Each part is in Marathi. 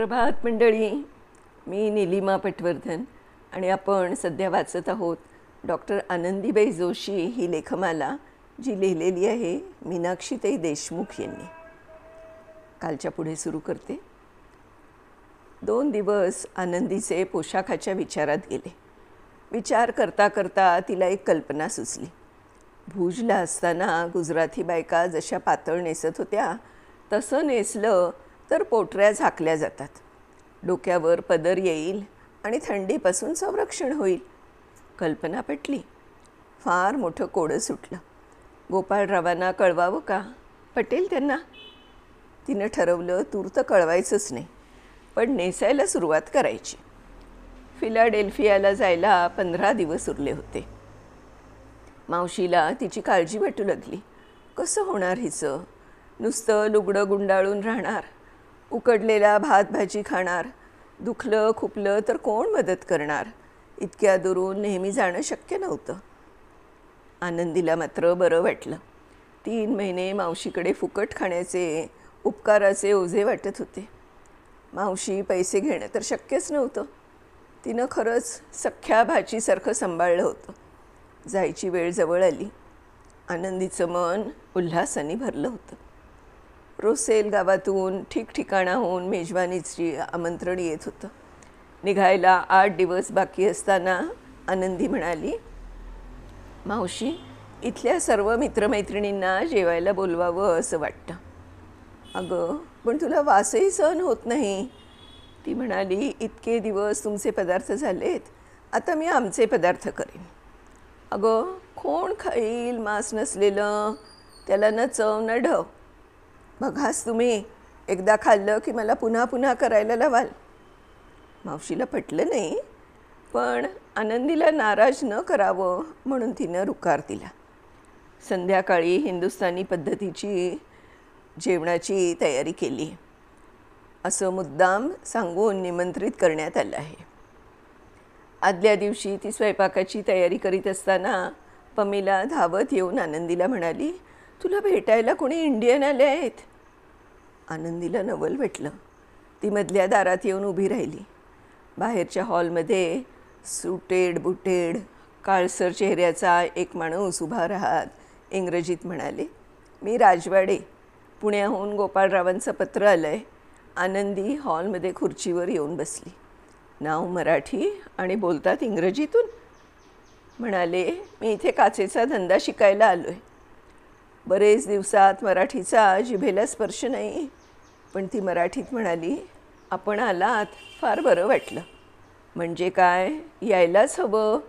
प्रभात मंडळी, मी नीलिमा पटवर्धन आणि आपण सध्या वाचत आहोत डॉक्टर आनंदीबाई जोशी ही लेखमाला, जी लिहिलेली आहे मीनाक्षीताई देशमुख यांनी. कालच्या पुढे सुरू करते. 2 दिवस आनंदीचे पोशाखाच्या विचारात गेले. विचार करता करता तिला एक कल्पना सुचली. भुजला असताना गुजराती बायका जशा पातळ नेसत होत्या तसं नेसलं तर पोटऱ्या झाकल्या जातात, डोक्यावर पदर येईल आणि थंडीपासून संरक्षण होईल. कल्पना पटली. फार मोठं कोडं सुटलं. गोपाळरावांना कळवावं का? पटेल त्यांना. तिनं ठरवलं तूर्त कळवायचंच नाही, पण नेसायला सुरुवात करायची. फिलाडेल्फियाला जायला 15 दिवस उरले होते. मावशीला तिची काळजी वाटू लागली. कसं होणार हिचं? नुसतं लुगडं गुंडाळून राहणार, उकडलेला भात भाजी खाणार, दुखलं खुपलं तर कोण मदत करणार? इतक्या दुरून नेहमी जाणं शक्य नव्हतं. आनंदीला मात्र बरं वाटलं. 3 महिने मावशीकडे फुकट खाण्याचे उपकाराचे ओझे वाटत होते. मावशी पैसे घेणं तर शक्यच नव्हतं. तिनं खरंच सख्ख्या भाचीसारखं सांभाळलं होतं. जायची वेळ जवळ आली. आनंदीचं मन उल्हासाने भरलं होतं. रोसेल गावातून ठिकठिकाणाहून मेजवानीची आमंत्रण येत होतं. निघायला 8 दिवस बाकी असताना आनंदी म्हणाली, मावशी, इथल्या सर्व मित्रमैत्रिणींना जेवायला बोलवावं असं वाटतं. अगं, पण तुला वासही सहन होत नाही. ती म्हणाली, इतके दिवस तुमचे पदार्थ झालेत, आता मी आमचे पदार्थ करेन. अगं, कोण खाईल मांस नसलेलं? त्याला न चव न ढव. बघाच तुम्ही, एकदा खाल्लं की मला पुन्हा पुन्हा करायला लावाल. मावशीला पटलं नाही, पण आनंदीला नाराज न करावं म्हणून तिनं रुकार दिला. संध्याकाळी हिंदुस्थानी पद्धतीची जेवणाची तयारी केली असं मुद्दाम सांगून निमंत्रित करण्यात आलं आहे. आदल्या दिवशी ती स्वयंपाकाची तयारी करीत असताना पमीला धावत येऊन आनंदीला म्हणाली, तुला भेटायला कोणी इंडियन आले आहेत. आनंदीला नवल वाटलं. ती मधल्या दारात येऊन उभी राहिली. बाहेरच्या हॉलमध्ये सुटेड बुटेड काळसर चेहऱ्याचा एक माणूस उभा राहत इंग्रजीत म्हणाले, मी राजवाडे, पुण्याहून गोपाळरावांचं पत्र आलं आहे. आनंदी हॉलमध्ये खुर्चीवर येऊन बसली. नाव मराठी आणि बोलतात इंग्रजीतून. म्हणाले, मी इथे काचेचा धंदा शिकायला आलो आहे. बरेच दिवसात मराठीचा जिभेला स्पर्श नाही. पण ती मराठीत म्हणाली, आपण आलात, फार बरं वाटलं. म्हणजे काय, यायलाच हवं.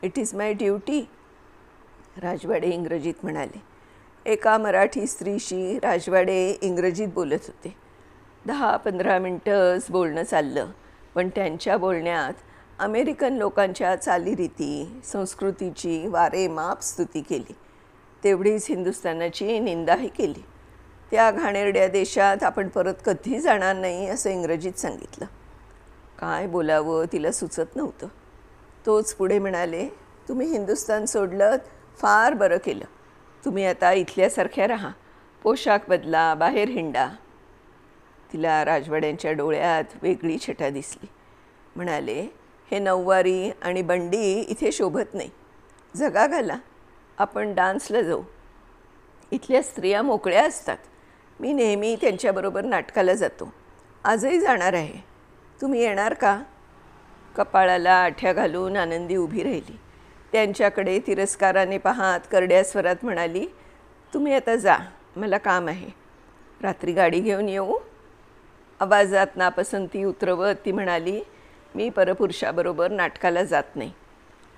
It is my duty. Rajwade इंग्रजीत म्हणाले. एका मराठी स्त्रीशी राजवाडे इंग्रजीत बोलत होते. 10-15 मिनटंच बोलणं चाललं, पण त्यांच्या बोलण्यात अमेरिकन लोकांच्या चालीरीती संस्कृतीची वारेमाप स्तुती केली. तेवढीच हिंदुस्थानाची निंदाही केली. त्या घाणेरड्या देशात आपण परत कधी जाणार नाही असं इंग्रजीत सांगितलं. काय बोलावं तिला सुचत नव्हतं. तोच पुढे म्हणाले, तुम्ही हिंदुस्थान सोडलं, फार बरं केलं. तुम्ही आता इथल्यासारख्या राहा, पोशाख बदला, बाहेर हिंडा. तिला राजवाड्यांच्या डोळ्यात वेगळी छटा दिसली. म्हणाले, हे नऊवारी आणि बंडी इथे शोभत नाही. जगा घाला, आपण डान्सला जाऊ. इथल्या स्त्रिया मोकळ्या असतात. मी नेहमी त्यांच्याबरोबर नाटकाला जातो. आजही जाणार आहे. तुम्ही येणार का? कपाळाला आठ्या घालून आनंदी उभी राहिली. त्यांच्याकडे तिरस्काराने पाहत करड्या स्वरात म्हणाली, तुम्ही आता जा, मला काम आहे. रात्री गाडी घेऊन येऊ? आवाजात नापसंती उतरवत ती म्हणाली, मी परपुरुषाबरोबर नाटकाला जात नाही.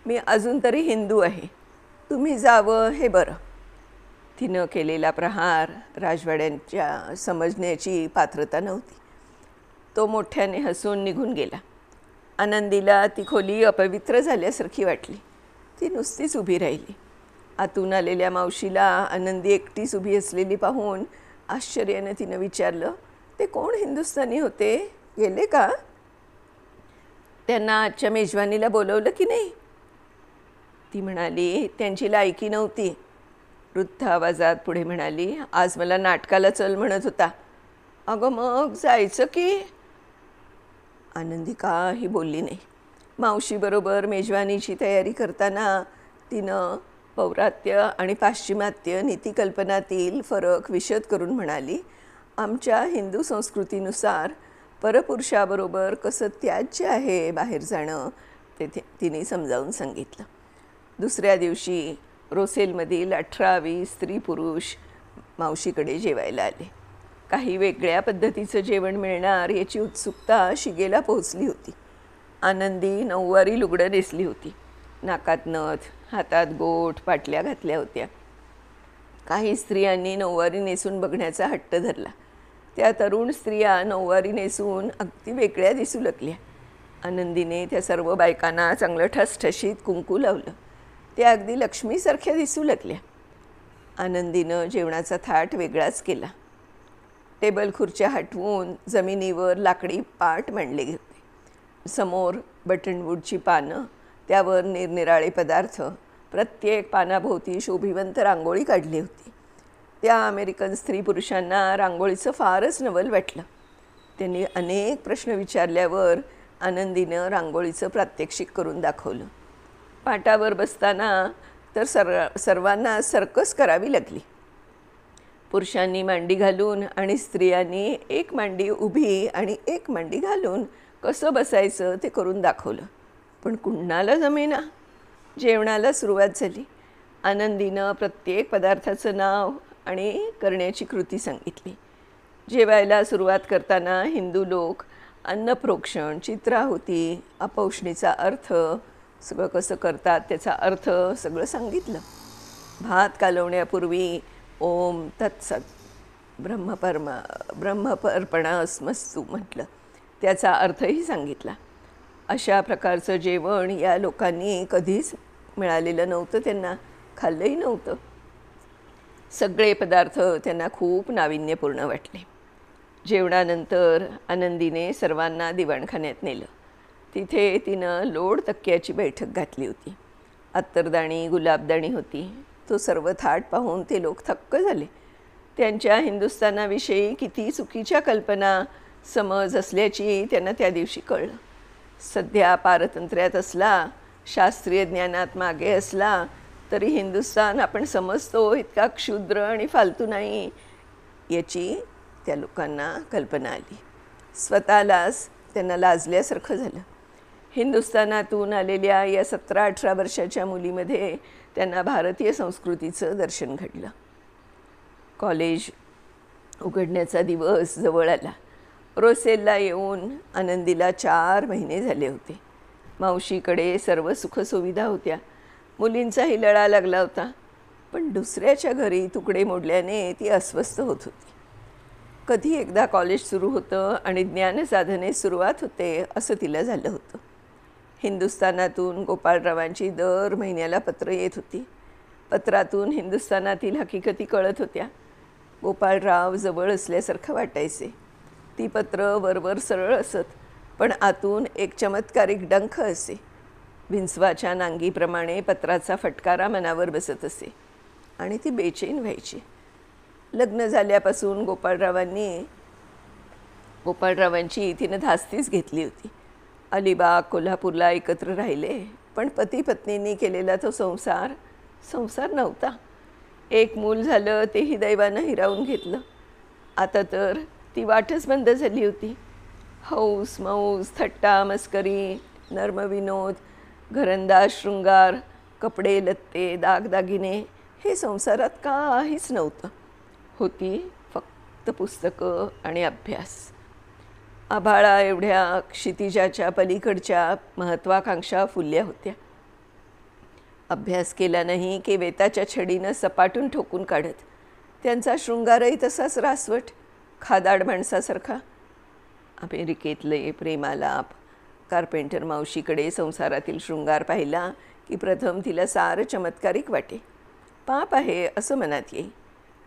मी अजून तरी हिंदू आहे. तुम्ही जावं हे बरं. तिनं केलेला प्रहार राजवाड्यांच्या समजण्याची पात्रता नव्हती. तो मोठ्याने हसून निघून गेला. आनंदीला ती खोली अपवित्र झाल्यासारखी वाटली. ती नुसतीच उभी राहिली. आतून आलेल्या मावशीला आनंदी एकटीच उभी असलेली पाहून आश्चर्याने तिनं विचारलं, ते कोण हिंदुस्थानी होते? गेले का? त्यांना आजच्या मेजवानीला बोलवलं की नाही? ती म्हणाली, त्यांची लायकी नव्हती. वृद्ध आवाजात पुढे म्हणाली, आज मला नाटकाला चल म्हणत होता. अगं मग जायचं की? आनंदी काही बोलली नाही. मावशीबरोबर मेजवानीची तयारी करताना तिनं पौरात्य आणि पाश्चिमात्य नीतिकल्पनातील फरक विशद करून म्हणाली, आमच्या हिंदू संस्कृतीनुसार परपुरुषाबरोबर कसं त्याज्य आहे बाहेर जाणं ते तिने समजावून सांगितलं. दुसऱ्या दिवशी रोसेलमधील 18-20 स्त्री पुरुष मावशीकडे जेवायला आले. काही वेगळ्या पद्धतीचं जेवण मिळणार याची उत्सुकता शिगेला पोहोचली होती. आनंदी नऊवारी लुगडं नेसली होती. नाकात नथ, हातात गोठ, पाटल्या घातल्या होत्या. काही स्त्रियांनी नऊवारी नेसून बघण्याचा हट्ट धरला. त्या तरुण स्त्रिया नऊवारी नेसून अगदी वेगळ्या दिसू लागल्या. आनंदीने त्या सर्व बायकांना चांगलं ठसठशीत कुंकू लावलं. त्या अगदी लक्ष्मीसारख्या दिसू लागल्या. आनंदीनं जेवणाचा थाट वेगळाच केला. टेबल खुर्च्या हटवून जमिनीवर लाकडी पाट मांडले होते. समोर बटनवूडची पानं, त्यावर निरनिराळे पदार्थ, प्रत्येक पानाभोवती शोभिवंत रांगोळी काढली होती. त्या अमेरिकन स्त्री पुरुषांना रांगोळीचं फारच नवल वाटलं. त्यांनी अनेक प्रश्न विचारल्यावर आनंदीनं रांगोळीचं प्रात्यक्षिक करून दाखवलं. पाटावर बसताना तर सर्वांना सर्कस करावी लागली. पुरुषांनी मांडी घालून आणि स्त्रियांनी एक मांडी उभी आणि एक मांडी घालून कसं बसायचं ते करून दाखवलं. पण कुणाला जमेना. जेवणाला सुरुवात झाली. आनंदीनं प्रत्येक पदार्थाचं नाव आणि करण्याची कृती सांगितली. जेवायला सुरुवात करताना हिंदू लोक अन्नप्रोक्षण, चित्राहुती, अपौष्णीचा अर्थ सगळं कसं करतात त्याचा अर्थ सगळं सांगितलं. भात कालवण्यापूर्वी ओम तत्सत ब्रह्मपर्पणास्मस्तू म्हटलं. त्याचा अर्थही सांगितला. अशा प्रकारचं जेवण या लोकांनी कधीच मिळालेलं नव्हतं. त्यांना खाल्लंही नव्हतं. सगळे पदार्थ त्यांना खूप नाविन्यपूर्ण वाटले. जेवणानंतर आनंदीने सर्वांना दिवाणखान्यात नेलं. तिथे तिनं लोड तक्क्याची बैठक घातली होती. अत्तरदाणी, गुलाबदाणी होती. तो सर्व थाट पाहून ते लोक थक्क झाले. त्यांच्या हिंदुस्थानाविषयी किती चुकीच्या कल्पना, समज असल्याची त्यांना त्या दिवशी कळलं. सध्या पारतंत्र्यात असला, शास्त्रीय ज्ञानात मागे असला तरी हिंदुस्थान आपण समजतो इतका क्षुद्र आणि फालतू नाही याची त्या लोकांना कल्पना आली. स्वतःलाच त्यांना लाजल्यासारखं झालं. हिंदुस्थानातून आलेल्या या 17-18 वर्षाच्या मुलीमध्ये त्यांना भारतीय संस्कृतीचं दर्शन घडलं. कॉलेज उघडण्याचा दिवस जवळ आला. रोसेलला येऊन आनंदीला 4 महिने झाले होते. मावशीकडे सर्व सुखसुविधा होत्या. मुलींचाही लळा लागला होता. पण दुसऱ्याच्या घरी तुकडे मोडल्याने ती अस्वस्थ होत होती. कधी एकदा कॉलेज सुरू होतं आणि ज्ञानसाधने सुरुवात होते असं तिला झालं होतं. हिंदुस्थानातून गोपाळरावांची दर महिन्याला पत्र येत होती. पत्रातून हिंदुस्थानातील हकीकती कळत होत्या. गोपाळराव जवळ असल्यासारखं वाटायचे. ती पत्र वरवर सरळ असत, पण आतून एक चमत्कारिक डंख असे. विंचवाच्या नांगीप्रमाणे पत्राचा फटकारा मनावर बसत असे आणि ती बेचैन व्हायची. लग्न झाल्यापासून गोपाळरावांची तिनं धास्तीच घेतली होती. अलिबाग, कोल्हापूरला एकत्र राहिले, पण पती पत्नींनी केलेला तो संसार नव्हता. एक मूल झालं, तेही दैवानं हिरावून घेतलं. आता तर ती वाटच बंद झाली होती. हौस मौज, थट्टा मस्करी, नर्मविनोद, घरंदाज शृंगार, कपडे लत्ते, दागदागिने हे संसारात काहीच नव्हतं. होती फक्त पुस्तकं आणि अभ्यास. आभाळा एवढ्या क्षितिजाच्या पलीकडच्या महत्त्वाकांक्षा फुलल्या होत्या. अभ्यास केला नाही की वेताच्या छडीनं सपाटून ठोकून काढत. त्यांचा शृंगारही तसाच रासवट, खादाड माणसासारखा. अमेरिकेतले प्रेमालाप. कार्पेंटर मावशीकडे संसारातील शृंगार पाहिला की प्रथम तिला सारं चमत्कारिक वाटे. पाप आहे असं मनात येई.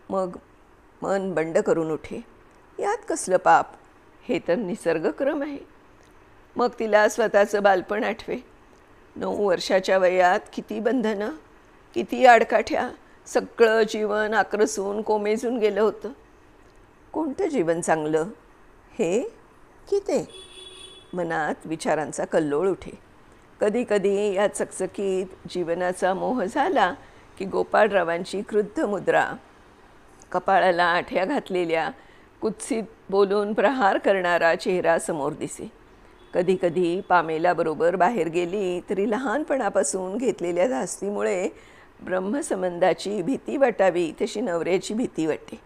मग मन बंड करून उठे. यात कसलं पाप, हे तर निसर्गक्रम आहे. मग तिला स्वतःचं बालपण आठवे. 9 वर्षाच्या वयात किती बंधनं, किती आडकाठ्या, सगळं जीवन आक्रसून कोमेजून गेलं होतं. कोणतं जीवन चांगलं, हे की ते? मनात विचारांचा कल्लोळ उठे. कधी कधी या चकचकीत जीवनाचा मोह झाला की गोपाळरावांची क्रुद्ध मुद्रा, कपाळाला आठ्या घातलेल्या, कुत्सित बोलून प्रहार करणारा चेहरा समोर दिसे. कधी कधी पामेलाबरोबर बाहेर गेली तरी लहानपणापासून घेतलेल्या धास्तीमुळे ब्रह्मसंबंधाची भीती वाटावी तशी नवऱ्याची भीती वाटे.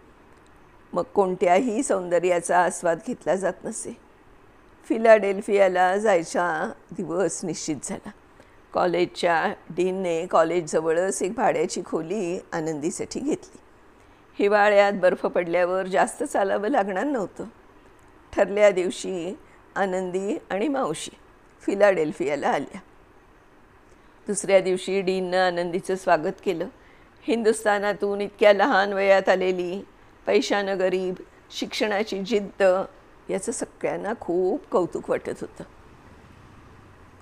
मग कोणत्याही सौंदर्याचा आस्वाद घेतला जात नसे. फिलाडेल्फियाला जायचा दिवस निश्चित झाला. कॉलेजच्या डीनने कॉलेजजवळच एक भाड्याची खोली आनंदीसाठी घेतली. हिवाळ्यात बर्फ पडल्यावर जास्त चालावं लागणार नव्हतं. ठरल्या दिवशी आनंदी आणि मावशी फिलाडेल्फियाला आल्या. दुसऱ्या दिवशी डीननं आनंदीचं स्वागत केलं. हिंदुस्थानातून इतक्या लहान वयात आलेली, पैशानं गरीब, शिक्षणाची जिद्द, याचं सगळ्यांना खूप कौतुक वाटत होतं.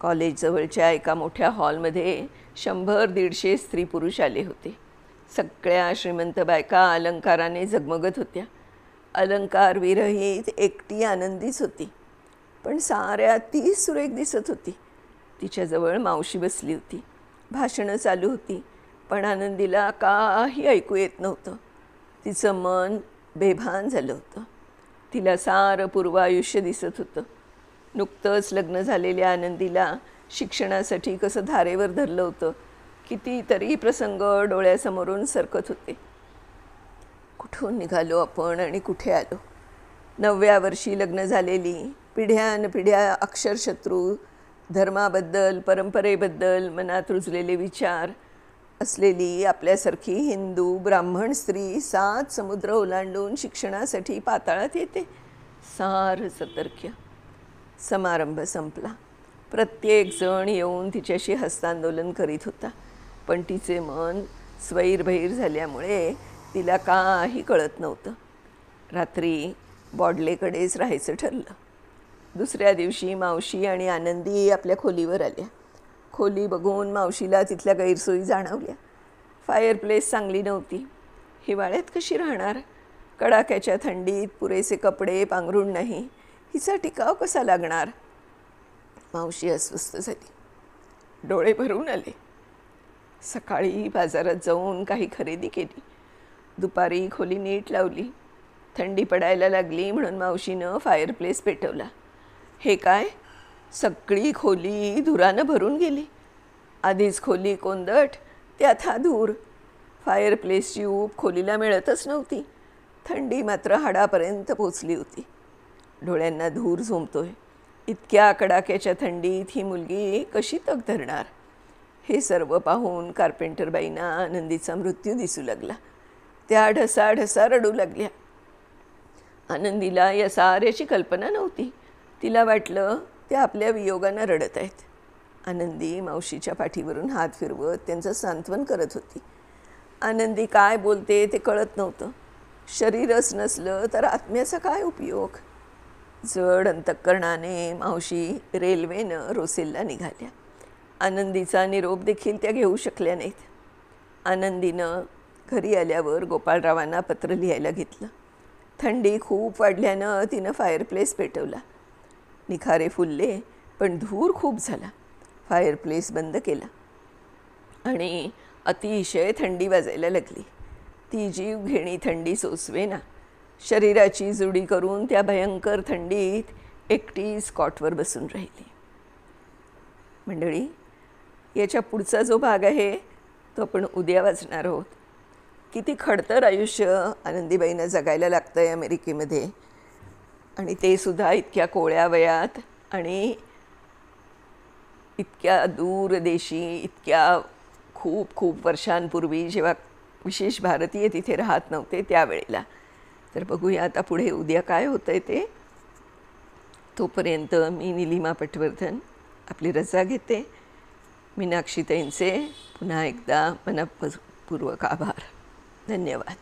कॉलेजजवळच्या एका मोठ्या हॉलमध्ये 100-150 स्त्री पुरुष आले होते. सगळ्या श्रीमंत बायका अलंकाराने झगमगत होत्या. अलंकार विरहित एकटी आनंदीच होती, पण साऱ्या ती सुरेख दिसत होती. तिच्याजवळ मावशी बसली होती. भाषणं चालू होती, पण आनंदीला काही ऐकू येत नव्हतं. तिचं मन बेभान झालं होतं. तिला सारं पूर्वायुष्य दिसत होतं. नुकतंच लग्न झालेल्या आनंदीला शिक्षणासाठी कसं धारेवर धरलं होतं. कितीतरी प्रसंग डोळ्यासमोरून सरकत होते. कुठून निघालो आपण आणि कुठे आलो. 9व्या वर्षी लग्न झालेली, पिढ्यानपिढ्या अक्षरशत्रू, धर्माबद्दल, परंपरेबद्दल मनात रुजलेले विचार असलेली आपल्यासारखी हिंदू ब्राह्मण स्त्री 7 समुद्र ओलांडून शिक्षणासाठी पाताळात येते. सारं सतर्क्य. समारंभ संपला. प्रत्येक जण येऊन तिच्याशी हस्तांदोलन करीत होता, पण तिचे मन स्वैरभैर झाल्यामुळे तिला काही कळत नव्हतं. रात्री बॉडलेकडेच राहायचं ठरलं. दुसऱ्या दिवशी मावशी आणि आनंदी आपल्या खोलीवर आल्या. खोली बघून मावशीला तिथल्या गैरसोयी जाणवल्या. फायरप्लेस चांगली नव्हती. हिवाळ्यात कशी राहणार? कडाक्याच्या थंडीत पुरेसे कपडे पांघरूण नाही. हिचा टिकाव कसा लागणार? मावशी अस्वस्थ झाली. डोळे भरून आले. सकाळी बाजारात जाऊन काही खरेदी केली. दुपारी खोली नीट लावली. थंडी पडायला लागली म्हणून मावशीनं फायरप्लेस पेटवला. हे काय? सगळी खोली धुरानं भरून गेली. आधीच खोली कोंदट, त्यात हा धूर. फायरप्लेसची ऊब खोलीला मिळतच नव्हती. थंडी मात्र हाडापर्यंत पोचली होती. डोळ्यांना धूर झोंबतोय. इतक्या कडाक्याच्या थंडीत ही मुलगी कशी तग धरणार? हे सर्व पाहून कार्पेंटरबाईंना आनंदीचा मृत्यू दिसू लागला. त्या ढसाढसा रडू लागल्या. आनंदीला या साऱ्याची कल्पना नव्हती. तिला वाटलं त्या आपल्या वियोगानं रडत आहेत. आनंदी मावशीच्या पाठीवरून हात फिरवत त्यांचं सांत्वन करत होती. आनंदी काय बोलते ते कळत नव्हतं. शरीरच नसलं तर आत्म्याचा काय उपयोग? जड अंतःकरणाने मावशी रेल्वेनं रोसेलला निघाल्या. आनंदीचा निरोप देखील त्या घेऊ शकल्या नाहीत. आनंदीनं घरी आल्यावर गोपाळरावांना पत्र लिहायला घेतलं. थंडी खूप वाढल्यानं तिनं फायरप्लेस पेटवला. निखारे फुलले, पण धूर खूप झाला. फायरप्लेस बंद केला आणि अतिशय थंडी वाजायला लागली. ती जीव घेणी थंडी सोसवेना. शरीराची जुडी करून त्या भयंकर थंडीत एकटी स्कॉटवर बसून राहिली. मंडळी, याच्या पुढचा जो भाग आहे तो आपण उद्या वाचणार आहोत. किती खडतर आयुष्य आनंदीबाईंना जगायला लागतं आहे अमेरिकेमध्ये, आणि ते सुद्धा इतक्या कोळ्या वयात आणि इतक्या दूर देशी, इतक्या खूप खूप वर्षांपूर्वी, जेव्हा विशेष भारतीय तिथे राहत नव्हते त्यावेळेला. तर बघूया आता पुढे उद्या काय होतं आहे ते. तोपर्यंत मी निलिमा पटवर्धन आपली रजा घेते. मीनाक्षीताईंचे पुन्हा एकदा मनःपूर्वक आभार. धन्यवाद.